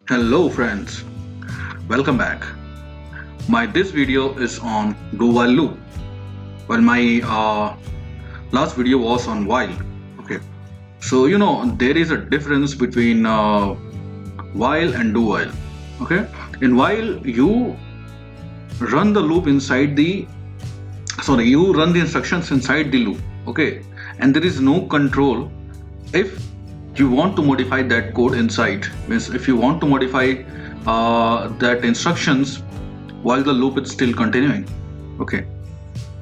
Hello friends, welcome back. My this video is on do while loop. Well, my last video was on while. Okay, so there is a difference between while and do while. Okay, in while you run the loop inside the you run the instructions inside the loop. Okay, and there is no control if you want to modify that code inside. Means if you want to modify that instructions while the loop is still continuing. Okay,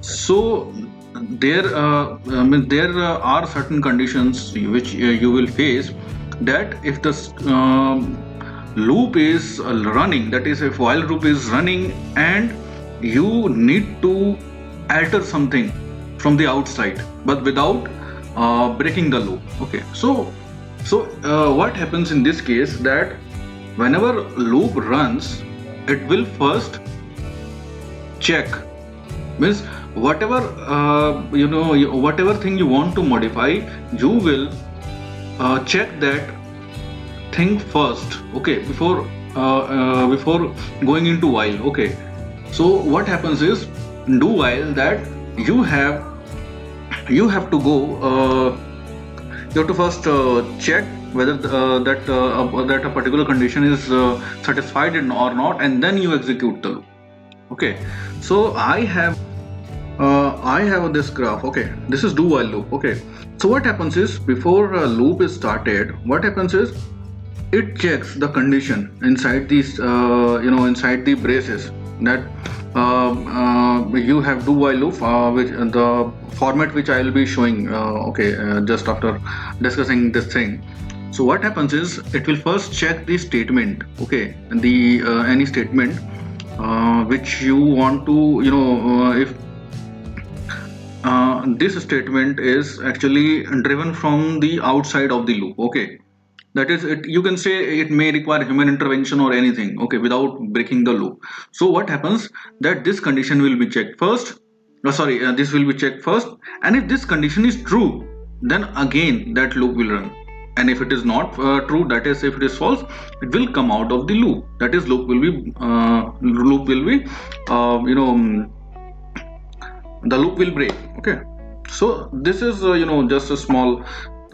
so there are certain conditions which you will face, that if the loop is running, that is if while loop is running and you need to alter something from the outside but without breaking the loop. Okay, so what happens in this case, that whenever loop runs, it will first check, means whatever whatever thing you want to modify, you will check that thing first. Okay, before going into while. Okay, so what happens is, do while, that you have to go you have to first check whether that a particular condition is satisfied or not, and then you execute the loop. Okay, so I have this graph. Okay, this is do while loop. Okay, so what happens is, before a loop is started, what happens is it checks the condition inside these inside the braces, that you have do while loop, which the format which I will be showing just after discussing this thing. So what happens is, it will first check the statement. Okay, the any statement which you want to, if this statement is actually driven from the outside of the loop. Okay, that is it, you can say it may require human intervention or anything. Okay, without breaking the loop. So what happens, that this condition will be checked first. This will be checked first, and if this condition is true, then again that loop will run. And if it is not true, that is if it is false, it will come out of the loop. That is the loop will break. Okay, so this is just a small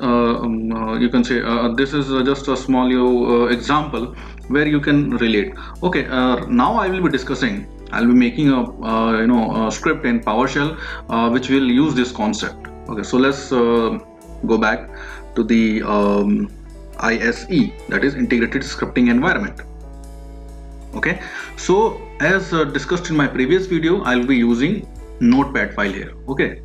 you can say this is just a small example where you can relate. Okay, now I'll be making a script in PowerShell which will use this concept. Okay, so let's go back to the ISE, that is integrated scripting environment. Okay, so as discussed in my previous video, I'll be using notepad file here. Okay,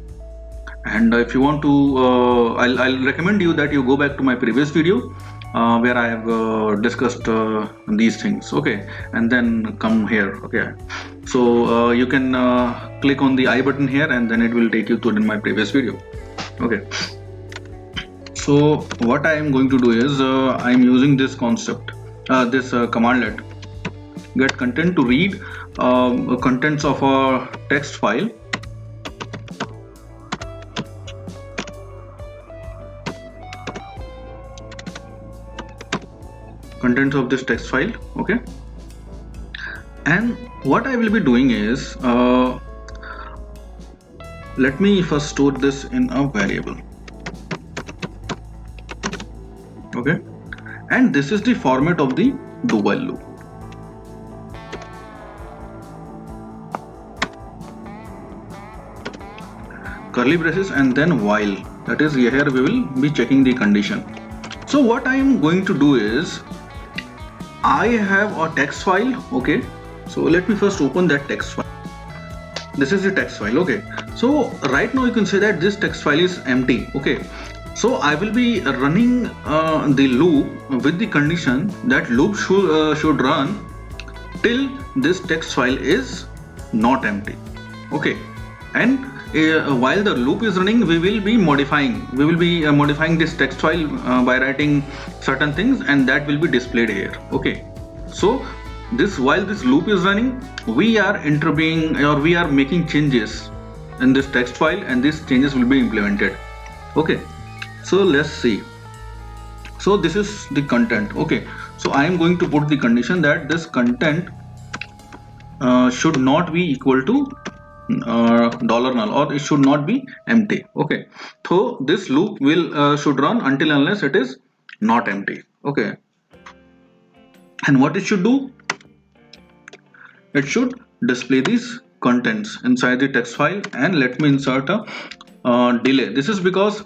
and if you want to I'll recommend you that you go back to my previous video where I have discussed these things. Okay, and then come here. Okay, so you can click on the I button here, and then it will take you to my previous video. Okay, so what I am going to do is I am using this concept, this commandlet get content to read contents of a text file. Contents of this text file. Okay, and what I will be doing is let me first store this in a variable. Okay, and this is the format of the do while loop. Curly braces and then while, that is here we will be checking the condition. So what I am going to do is, I have a text file. Okay, so let me first open that text file. This is the text file. Okay, so right now you can say that this text file is empty. Okay, so I will be running the loop with the condition that loop should run till this text file is not empty. Okay, and while the loop is running, we will be modifying this text file by writing certain things, and that will be displayed here. Okay, so while this loop is running, we are we are making changes in this text file, and these changes will be implemented. Okay, so let's see. So this is the content. Okay, so I am going to put the condition that this content should not be equal to dollar null, or it should not be empty. Okay, so this loop will should run until unless it is not empty. Okay, and what it should do, it should display these contents inside the text file. And let me insert a delay. This is because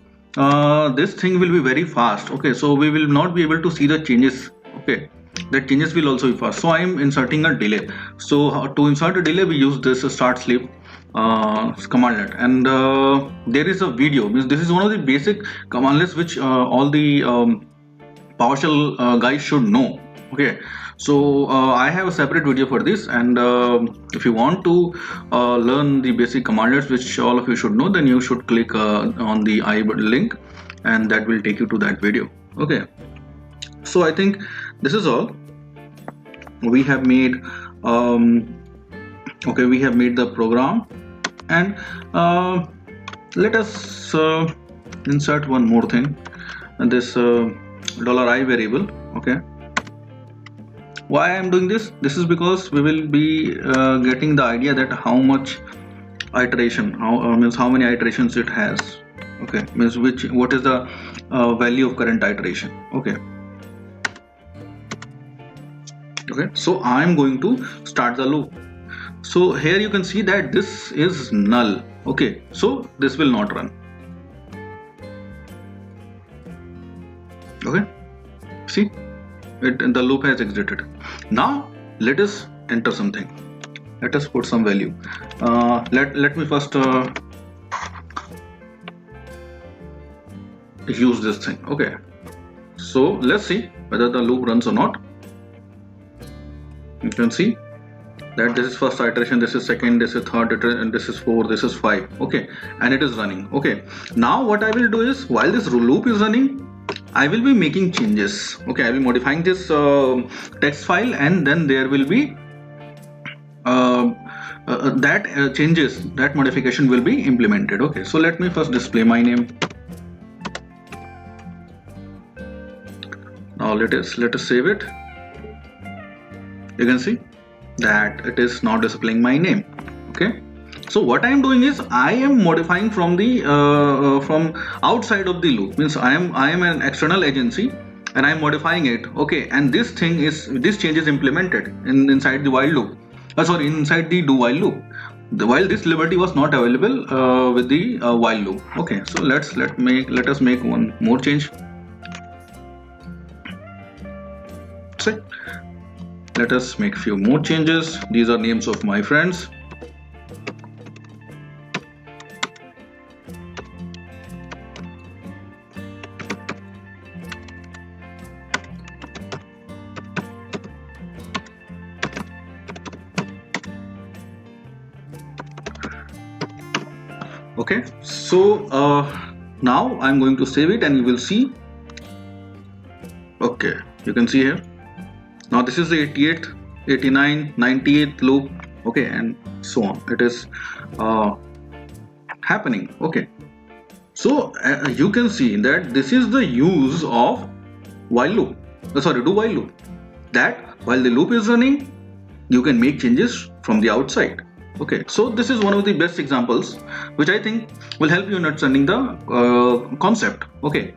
this thing will be very fast. Okay, so we will not be able to see the changes. Okay, the changes will also be fast, so I am inserting a delay. So to insert a delay, we use this start sleep commandlet. And there is a video, means this is one of the basic commandlets which all the PowerShell guys should know. Okay, so I have a separate video for this, and if you want to learn the basic commandlets which all of you should know, then you should click on the I link, and that will take you to that video. Okay, so I think this is all we have made. Okay, we have made the program, and let us insert one more thing, and this $I variable. Okay, why I am doing this? This is because we will be getting the idea that how much iteration, means how many iterations it has. Okay, means what is the value of current iteration. Okay, so I am going to start the loop. So here you can see that this is null. Okay, so this will not run. Okay, see, the loop has exited. Now let us enter something. Let us put some value. Let me first use this thing. Okay, so let's see whether the loop runs or not. You can see that this is first iteration, this is second, this is third iteration, and this is 4, this is 5. Okay, and it is running. Okay, now what I will do is, while this loop is running, I will be making changes. Okay, I will modifying this text file, and then there will be changes, that modification will be implemented. Okay, so let me first display my name. Now let us save it. You can see that it is now displaying my name. Okay, so what I am doing is I am modifying from the from outside of the loop, means I am an external agency, and I am modifying it. Okay, and this change is implemented inside the while loop. Inside the do while loop. While this liberty was not available with the while loop. Okay, so let us make one more change. So let us make few more changes. These are names of my friends. Okay, so now I'm going to save it, and you will see. Okay, you can see here. Now this is the 88th, 89th, 98th loop. Okay, and so on. It is happening. Okay, so you can see that this is the use of while loop. Do while loop. That while the loop is running, you can make changes from the outside. Okay, so this is one of the best examples which I think will help you in understanding the concept. Okay,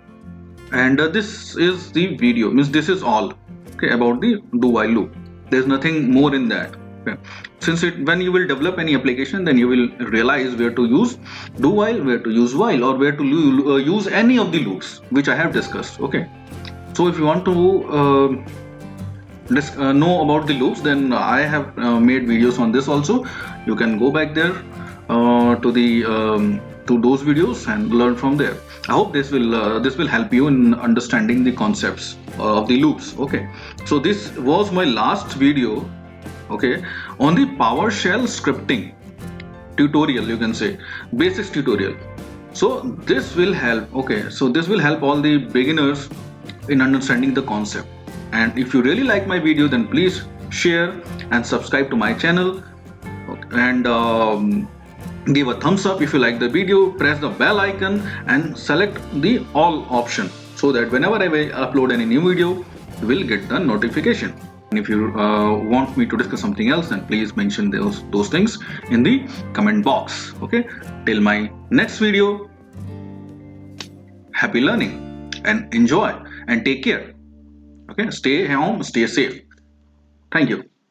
and this is the video, means this is all. Okay, about the do while loop. There's nothing more in that. Okay, since when you will develop any application, then you will realize where to use do while, where to use while, or where to use any of the loops which I have discussed. Okay, so if you want to know about the loops, then I have made videos on this also. You can go back there to those videos and learn from there. I hope this will help you in understanding the concepts of the loops. Okay, so this was my last video, okay, on the PowerShell scripting tutorial, you can say basics tutorial. So this will help. Okay, so this will help all the beginners in understanding the concept. And if you really like my video, then please share and subscribe to my channel. Okay, and give a thumbs up if you like the video. Press the bell icon and select the all option so that whenever I will upload any new video, you will get the notification. And if you want me to discuss something else, then please mention those things in the comment box. Okay, till my next video, happy learning and enjoy and take care. Okay, stay home, stay safe. Thank you.